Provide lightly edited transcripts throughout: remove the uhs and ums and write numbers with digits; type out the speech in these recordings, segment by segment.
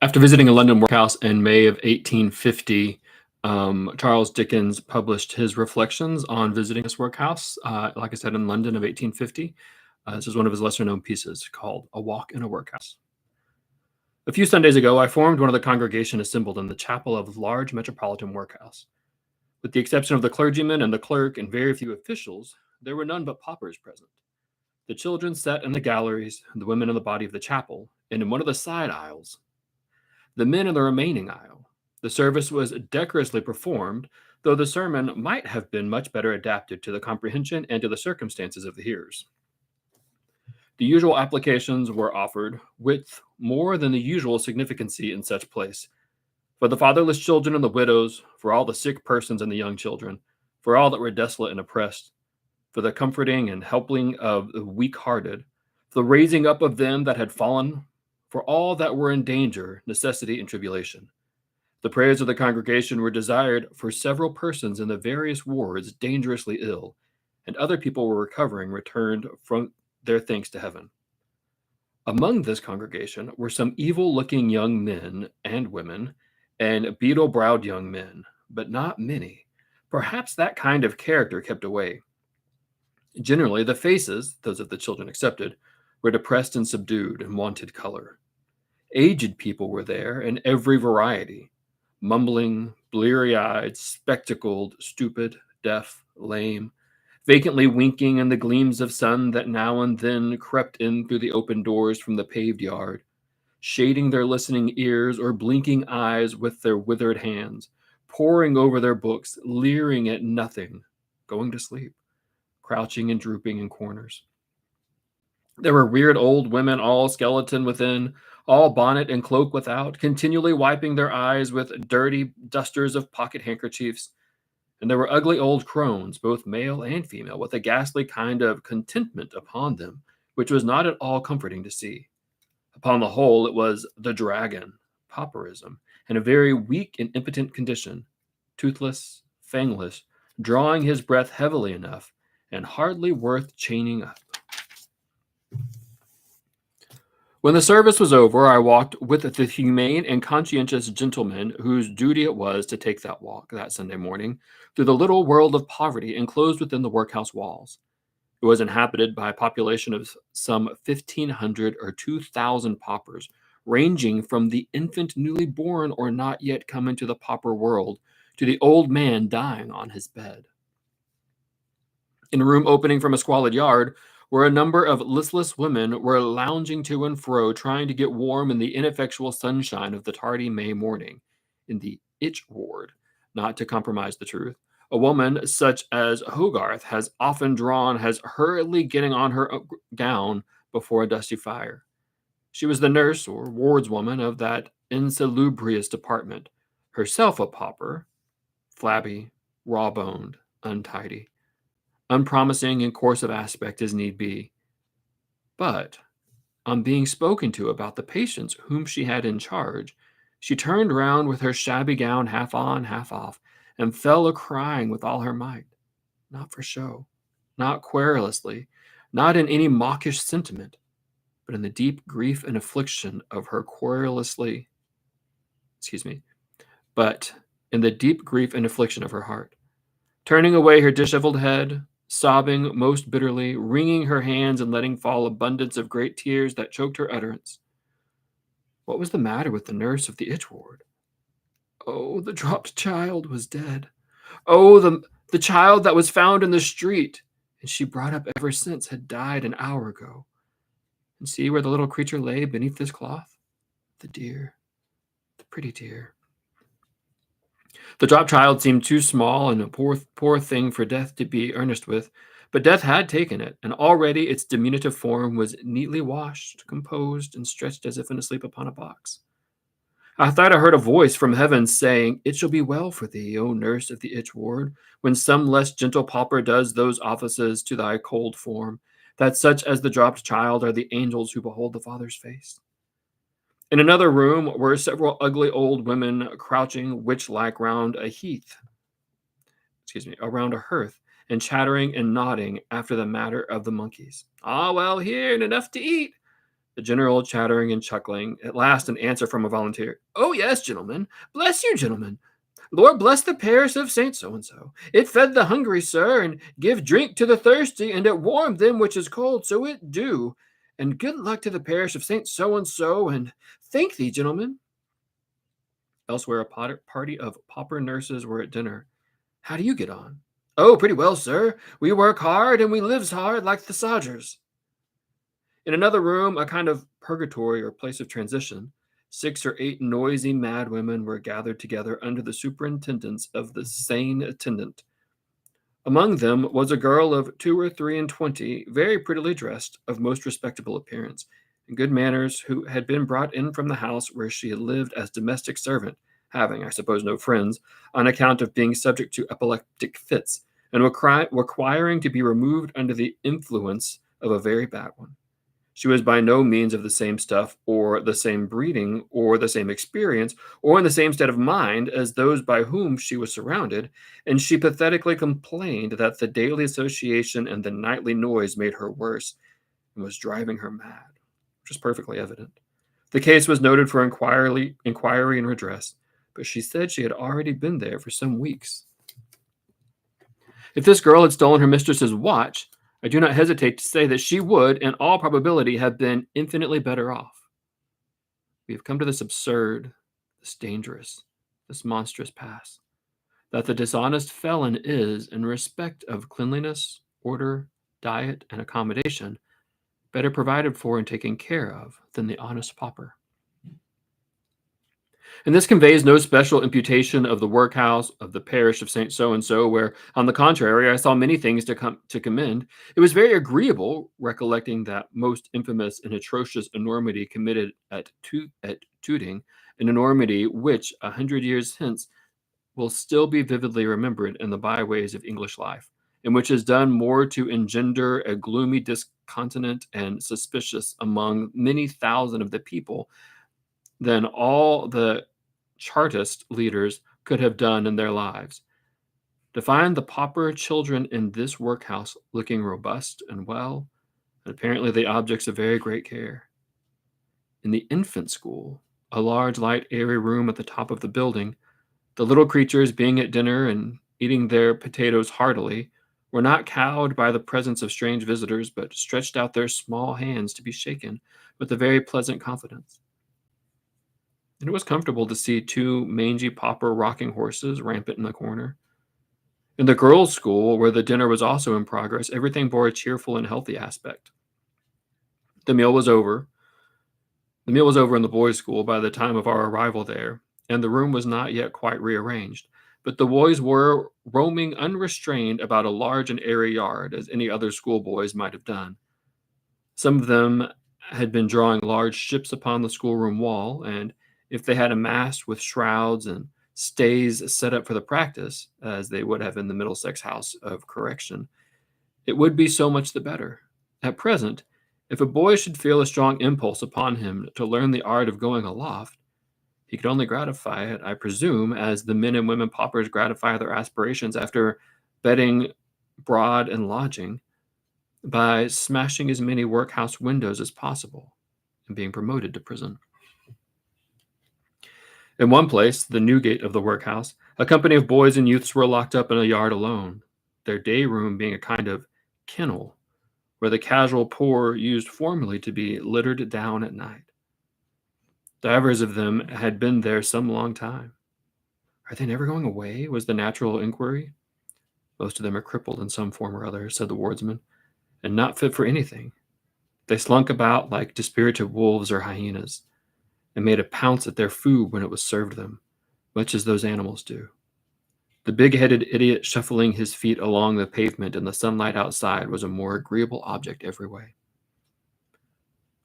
After visiting a London workhouse in May of 1850, Charles Dickens published his reflections on visiting this workhouse, like I said, in London of 1850. This is one of his lesser-known pieces called A Walk in a Workhouse. A few Sundays ago, I formed one of the congregation assembled in the chapel of a large metropolitan workhouse. With the exception of the clergyman and the clerk and very few officials, there were none but paupers present. The children sat in the galleries, the women in the body of the chapel, and in one of the side aisles, the men in the remaining aisle. The service was decorously performed, though the sermon might have been much better adapted to the comprehension and to the circumstances of the hearers. The usual applications were offered, with more than the usual significancy in such place, for the fatherless children and the widows, for all the sick persons and the young children, for all that were desolate and oppressed, for the comforting and helping of the weak-hearted, for the raising up of them that had fallen, for all that were in danger, necessity, and tribulation. The prayers of the congregation were desired for several persons in the various wards dangerously ill, and other people were recovering, returned from their thanks to heaven. Among this congregation were some evil-looking young men and women, and beetle-browed young men, but not many. Perhaps that kind of character kept away. Generally, the faces, those of the children excepted, were depressed and subdued and wanted color. Aged people were there in every variety, mumbling, bleary-eyed, spectacled, stupid, deaf, lame, vacantly winking in the gleams of sun that now and then crept in through the open doors from the paved yard, shading their listening ears or blinking eyes with their withered hands, poring over their books, leering at nothing, going to sleep, crouching and drooping in corners. There were weird old women, all skeleton within, all bonnet and cloak without, continually wiping their eyes with dirty dusters of pocket handkerchiefs. And there were ugly old crones, both male and female, with a ghastly kind of contentment upon them, which was not at all comforting to see. Upon the whole, it was the dragon, pauperism, in a very weak and impotent condition, toothless, fangless, drawing his breath heavily enough, and hardly worth chaining up. When the service was over, I walked with the humane and conscientious gentleman whose duty it was to take that walk that Sunday morning through the little world of poverty enclosed within the workhouse walls. It was inhabited by a population of some 1,500 or 2,000 paupers, ranging from the infant newly born or not yet come into the pauper world to the old man dying on his bed. In a room opening from a squalid yard, where a number of listless women were lounging to and fro, trying to get warm in the ineffectual sunshine of the tardy May morning, in the itch ward, not to compromise the truth. A woman such as Hogarth has often drawn, has hurriedly getting on her gown before a dusty fire. She was the nurse or wardswoman of that insalubrious department, herself a pauper, flabby, raw-boned, untidy, unpromising in course of aspect as need be. But on being spoken to about the patients whom she had in charge, she turned round with her shabby gown half on, half off, and fell a-crying with all her might, not for show, not querulously, not in any mawkish sentiment, but in the deep grief and affliction of her but in the deep grief and affliction of her heart, turning away her disheveled head, sobbing most bitterly, wringing her hands and letting fall abundance of great tears that choked her utterance. What was the matter with the nurse of the itch ward? Oh, the dropped child was dead. Oh, the child that was found in the street, and she brought up ever since, had died an hour ago. And see where the little creature lay beneath this cloth? The dear, the pretty dear. The dropped child seemed too small and a poor thing for death to be earnest with, but death had taken it, and already its diminutive form was neatly washed, composed, and stretched as if in a sleep upon a box. I thought I heard a voice from heaven saying, "It shall be well for thee, O nurse of the itch ward, when some less gentle pauper does those offices to thy cold form, that such as the dropped child are the angels who behold the Father's face." In another room were several ugly old women crouching witch-like around a hearth, and chattering and nodding after the matter of the monkeys. "Ah, well, here, and enough to eat." The general chattering and chuckling. At last, an answer from a volunteer. "Oh, yes, gentlemen. Bless you, gentlemen. Lord bless the parish of Saint So-and-so. It fed the hungry, sir, and give drink to the thirsty, and it warmed them which is cold, so it do. And good luck to the parish of Saint So-and-so, and thank thee, gentlemen." Elsewhere, a party of pauper nurses were at dinner. "How do you get on?" "Oh, pretty well, sir. We work hard, and we lives hard like the sodgers." In another room, a kind of purgatory or place of transition, 6 or 8 noisy madwomen were gathered together under the superintendence of the sane attendant. Among them was a girl of 2 or 3 and 20, very prettily dressed, of most respectable appearance, and good manners, who had been brought in from the house where she had lived as domestic servant, having, I suppose, no friends, on account of being subject to epileptic fits, and requiring to be removed under the influence of a very bad one. She was by no means of the same stuff, or the same breeding, or the same experience, or in the same state of mind as those by whom she was surrounded, and she pathetically complained that the daily association and the nightly noise made her worse, and was driving her mad, which was perfectly evident. The case was noted for inquiry and redress, but she said she had already been there for some weeks. If this girl had stolen her mistress's watch, I do not hesitate to say that she would, in all probability, have been infinitely better off. We have come to this absurd, this dangerous, this monstrous pass, that the dishonest felon is, in respect of cleanliness, order, diet, and accommodation, better provided for and taken care of than the honest pauper. And this conveys no special imputation of the workhouse of the parish of Saint So-and-so, where, on the contrary, I saw many things to commend. It was very agreeable, recollecting that most infamous and atrocious enormity committed at Tooting, an enormity which, 100 years hence, will still be vividly remembered in the byways of English life, and which has done more to engender a gloomy discontent and suspicious among many thousand of the people than all the Chartist leaders could have done in their lives. To find the pauper children in this workhouse looking robust and well, and apparently the objects of very great care. In the infant school, a large, light, airy room at the top of the building, the little creatures, being at dinner and eating their potatoes heartily, were not cowed by the presence of strange visitors, but stretched out their small hands to be shaken with a very pleasant confidence. And it was comfortable to see 2 mangy pauper rocking horses rampant in the corner. In the girls' school, where the dinner was also in progress, everything bore a cheerful and healthy aspect. The meal was over. The meal was over in the boys' school by the time of our arrival there, and the room was not yet quite rearranged. But the boys were roaming unrestrained about a large and airy yard, as any other schoolboys might have done. Some of them had been drawing large ships upon the schoolroom wall, and if they had a mast with shrouds and stays set up for the practice, as they would have in the Middlesex House of Correction, it would be so much the better. At present, if a boy should feel a strong impulse upon him to learn the art of going aloft, he could only gratify it, I presume, as the men and women paupers gratify their aspirations after bedding, board, and lodging, by smashing as many workhouse windows as possible and being promoted to prison. In one place, the Newgate of the workhouse, a company of boys and youths were locked up in a yard alone, their day room being a kind of kennel, where the casual poor used formerly to be littered down at night. Divers of them had been there some long time. "Are they never going away?" was the natural inquiry. "Most of them are crippled in some form or other," said the wardsman, "and not fit for anything. They slunk about like dispirited wolves or hyenas, and made a pounce at their food when it was served them, much as those animals do." The big-headed idiot shuffling his feet along the pavement in the sunlight outside was a more agreeable object every way.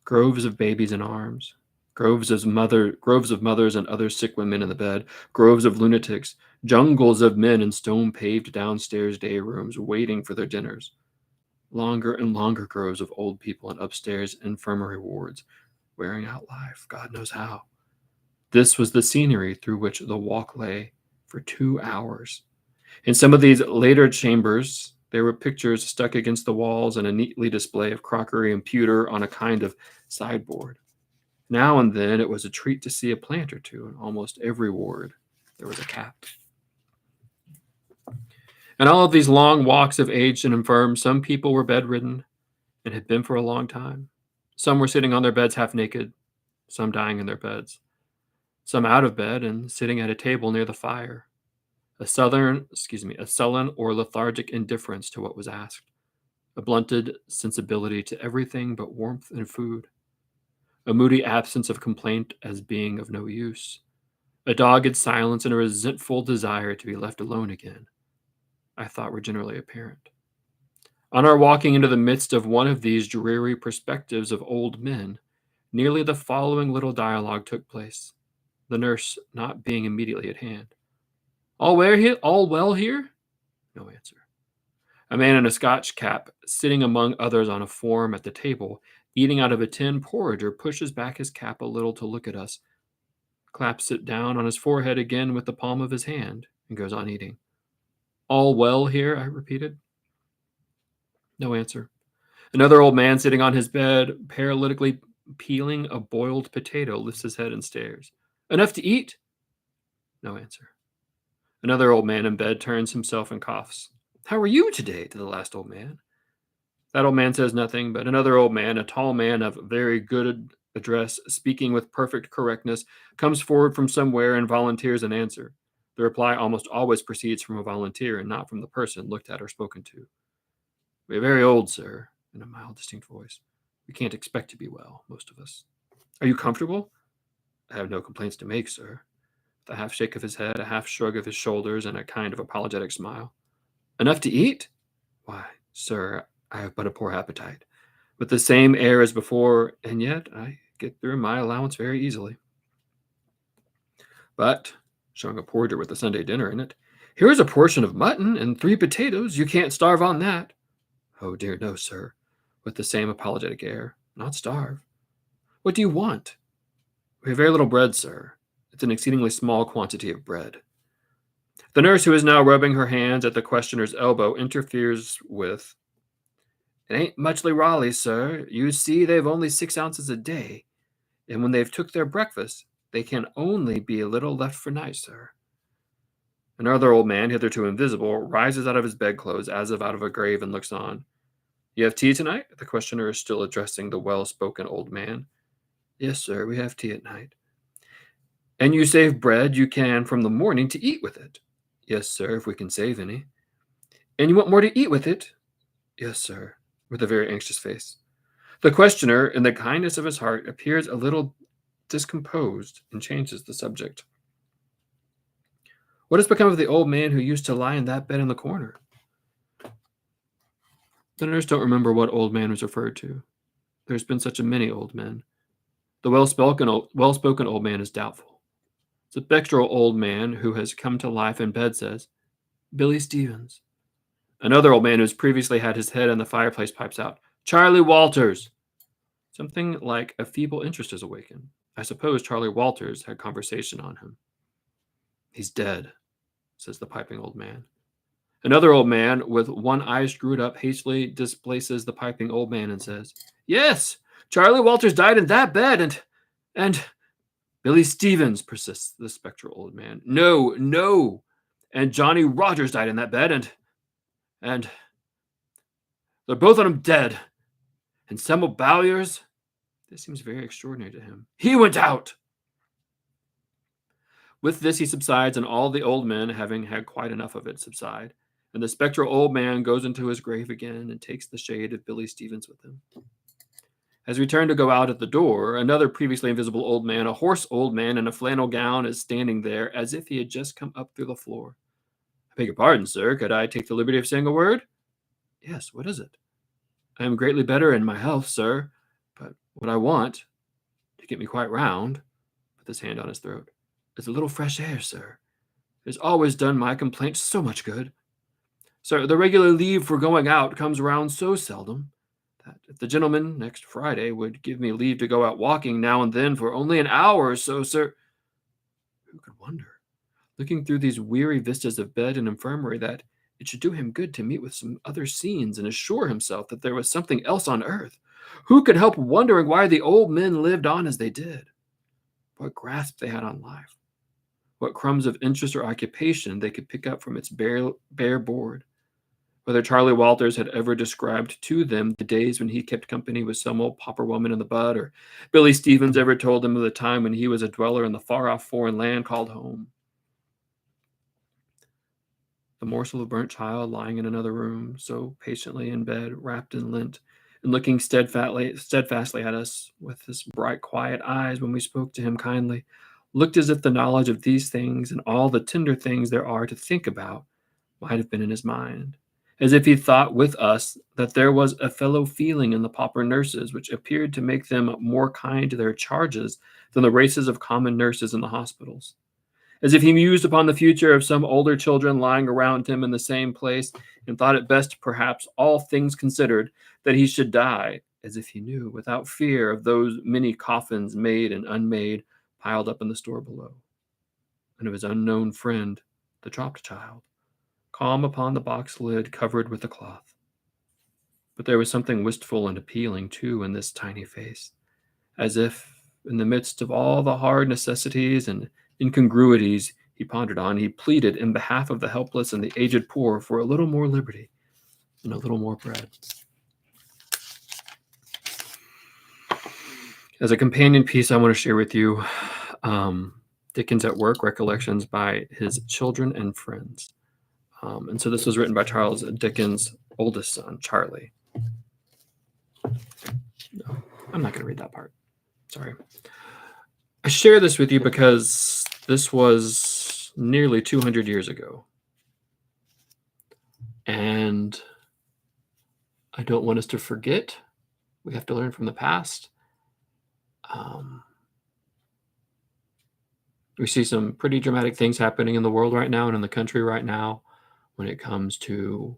Groves of babies in arms, groves of mothers and other sick women in the bed, groves of lunatics, jungles of men in stone-paved downstairs day rooms waiting for their dinners, longer and longer groves of old people in upstairs infirmary wards, wearing out life, God knows how. This was the scenery through which the walk lay for 2 hours. In some of these later chambers, There were pictures stuck against the walls and a neatly display of crockery and pewter on a kind of sideboard. Now and then it was a treat to see a plant or two. In almost every ward there was a cat. And all of these long walks of aged and infirm, some people were bedridden and had been for a long time. Some were sitting on their beds half naked, some dying in their beds, some out of bed and sitting at a table near the fire. A sullen or lethargic indifference to what was asked, a blunted sensibility to everything but warmth and food, a moody absence of complaint as being of no use, a dogged silence and a resentful desire to be left alone again, I thought were generally apparent. On our walking into the midst of one of these dreary perspectives of old men, nearly the following little dialogue took place, the nurse not being immediately at hand. All well here? No answer. A man in a Scotch cap, sitting among others on a form at the table, eating out of a tin porringer, pushes back his cap a little to look at us, claps it down on his forehead again with the palm of his hand, and goes on eating. All well here? I repeated. No answer. Another old man sitting on his bed, paralytically peeling a boiled potato, lifts his head and stares. Enough to eat? No answer. Another old man in bed turns himself and coughs. How are you today? To the last old man. That old man says nothing, but another old man, a tall man of very good address, speaking with perfect correctness, comes forward from somewhere and volunteers an answer. The reply almost always proceeds from a volunteer and not from the person looked at or spoken to. We're very old, sir, in a mild, distinct voice. We can't expect to be well, most of us. Are you comfortable? I have no complaints to make, sir. With a half shake of his head, a half shrug of his shoulders, and a kind of apologetic smile. Enough to eat? Why, sir, I have but a poor appetite. With the same air as before, and yet I get through my allowance very easily. But, showing a porter with a Sunday dinner in it, here is a portion of mutton and 3 potatoes. You can't starve on that. Oh, dear, no, sir, with the same apologetic air. Not starve. What do you want? We have very little bread, sir. It's an exceedingly small quantity of bread. The nurse, who is now rubbing her hands at the questioner's elbow, interferes with, It ain't muchly Raleigh, sir. You see, they've only 6 ounces a day, and when they've took their breakfast, they can only be a little left for night, sir. Another old man, hitherto invisible, rises out of his bedclothes as if out of a grave and looks on. You have tea tonight? The questioner is still addressing the well-spoken old man. Yes, sir, we have tea at night. And you save bread you can from the morning to eat with it? Yes, sir, if we can save any. And you want more to eat with it? Yes, sir, with a very anxious face. The questioner, in the kindness of his heart, appears a little discomposed and changes the subject. What has become of the old man who used to lie in that bed in the corner? The nurse don't remember what old man was referred to. There's been such a many old men. The well-spoken old man is doubtful. The spectral old man who has come to life in bed says, Billy Stevens. Another old man who's previously had his head in the fireplace pipes out, Charlie Walters. Something like a feeble interest is awakened. I suppose Charlie Walters had conversation on him. He's dead, says the piping old man. Another old man with one eye screwed up hastily displaces the piping old man and says, Yes, Charlie Walters died in that bed and Billy Stevens, persists the spectral old man. No. And Johnny Rogers died in that bed and they're both of them dead. And Samuel Bowers, this seems very extraordinary to him. He went out. With this he subsides, and all the old men, having had quite enough of it, subside. And the spectral old man goes into his grave again and takes the shade of Billy Stevens with him. As we turn to go out at the door, another previously invisible old man, a hoarse old man in a flannel gown, is standing there as if he had just come up through the floor. I beg your pardon, sir. Could I take the liberty of saying a word? Yes, what is it? I am greatly better in my health, sir, but what I want, to get me quite round, with his hand on his throat, is a little fresh air, sir. It has always done my complaint so much good. Sir, the regular leave for going out comes round so seldom, that if the gentleman next Friday would give me leave to go out walking now and then for only an hour or so, sir. Who could wonder, looking through these weary vistas of bed and infirmary, that It should do him good to meet with some other scenes and assure himself that there was something else on earth. Who could help wondering why the old men lived on as they did? What grasp they had on life? What crumbs of interest or occupation they could pick up from its bare board? Whether Charlie Walters had ever described to them the days when he kept company with some old pauper woman in the bud, or Billy Stevens ever told them of the time when he was a dweller in the far-off foreign land called home. The morsel of burnt child lying in another room, so patiently in bed, wrapped in lint, and looking steadfastly at us with his bright, quiet eyes when we spoke to him kindly, looked as if the knowledge of these things and all the tender things there are to think about might have been in his mind, as if he thought with us that there was a fellow feeling in the pauper nurses which appeared to make them more kind to their charges than the races of common nurses in the hospitals, as if he mused upon the future of some older children lying around him in the same place, and thought it best, perhaps, all things considered, that he should die, as if he knew, without fear, of those many coffins made and unmade piled up in the store below, and of his unknown friend, the dropped child, calm upon the box lid covered with a cloth. But there was something wistful and appealing, too, in this tiny face, as if, in the midst of all the hard necessities and incongruities he pondered on, he pleaded in behalf of the helpless and the aged poor for a little more liberty and a little more bread. As a companion piece, I want to share with you Dickens at Work, Recollections by His Children and Friends. And so this was written by Charles Dickens' oldest son, Charlie. No, I'm not going to read that part. Sorry. I share this with you because this was nearly 200 years ago. And I don't want us to forget. We have to learn from the past. We see some pretty dramatic things happening in the world right now and in the country right now when it comes to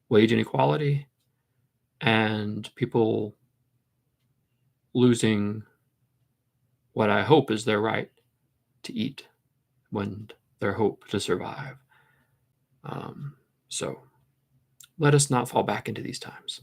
wage inequality and people losing what I hope is their right to eat, when their hope to survive. So let us not fall back into these times.